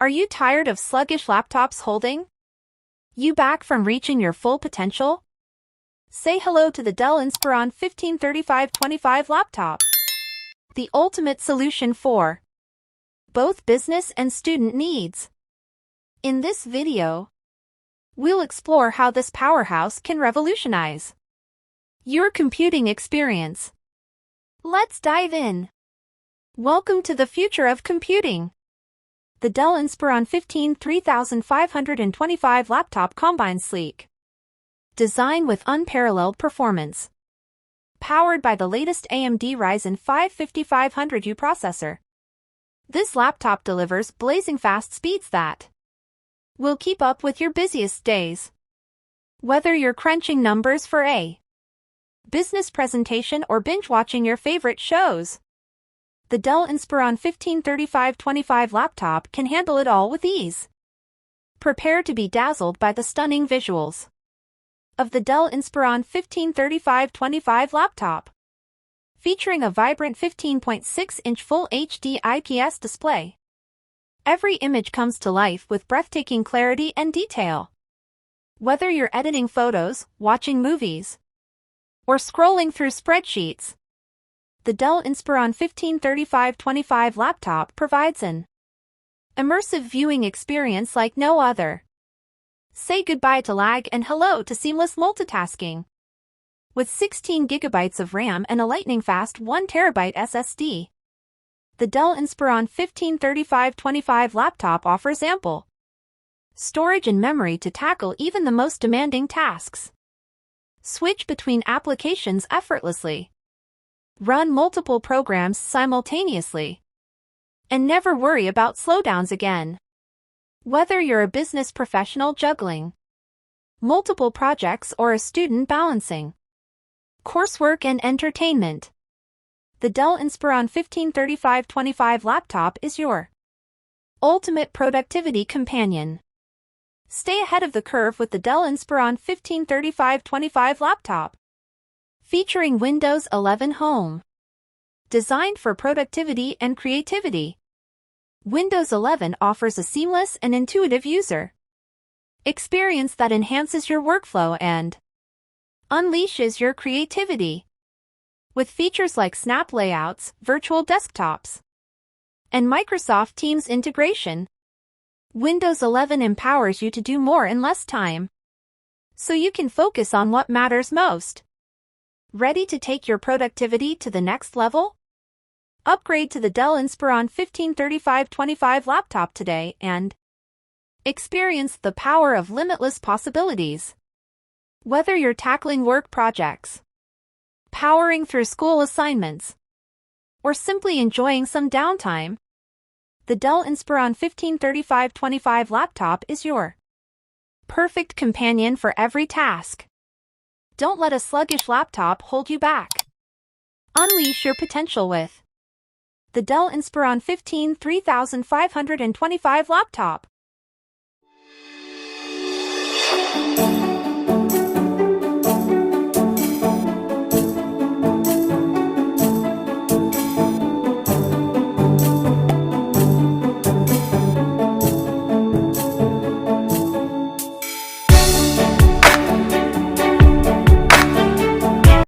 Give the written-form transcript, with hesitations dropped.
Are you tired of sluggish laptops holding you back from reaching your full potential? Say hello to the Dell Inspiron 153525 laptop, the ultimate solution for both business and student needs. In this video, we'll explore how this powerhouse can revolutionize your computing experience. Let's dive in. Welcome to the future of computing. The Dell Inspiron 3525 laptop combines sleek design with unparalleled performance. Powered by the latest AMD Ryzen 5 5500U processor, this laptop delivers blazing fast speeds that will keep up with your busiest days. Whether you're crunching numbers for a business presentation or binge-watching your favorite shows, the Dell Inspiron 153525 laptop can handle it all with ease. Prepare to be dazzled by the stunning visuals of the Dell Inspiron 153525 laptop. Featuring a vibrant 15.6-inch Full HD IPS display, every image comes to life with breathtaking clarity and detail. Whether you're editing photos, watching movies, or scrolling through spreadsheets, the Dell Inspiron 153525 laptop provides an immersive viewing experience like no other. Say goodbye to lag and hello to seamless multitasking. With 16 GB of RAM and a lightning-fast 1 TB SSD, the Dell Inspiron 153525 laptop offers ample storage and memory to tackle even the most demanding tasks. Switch between applications effortlessly. Run multiple programs simultaneously, and never worry about slowdowns again. Whether you're a business professional juggling multiple projects or a student balancing coursework and entertainment, the Dell Inspiron 153525 laptop is your ultimate productivity companion. Stay ahead of the curve with the Dell Inspiron 153525 laptop. Featuring Windows 11 Home. Designed for productivity and creativity, Windows 11 offers a seamless and intuitive user experience that enhances your workflow and unleashes your creativity. With features like snap layouts, virtual desktops, and Microsoft Teams integration, Windows 11 empowers you to do more in less time, so you can focus on what matters most. Ready to take your productivity to the next level? Upgrade to the Dell Inspiron 153525 laptop today and experience the power of limitless possibilities. Whether you're tackling work projects, powering through school assignments, or simply enjoying some downtime, the Dell Inspiron 153525 laptop is your perfect companion for every task. Don't let a sluggish laptop hold you back. Unleash your potential with the Dell Inspiron 3525 laptop.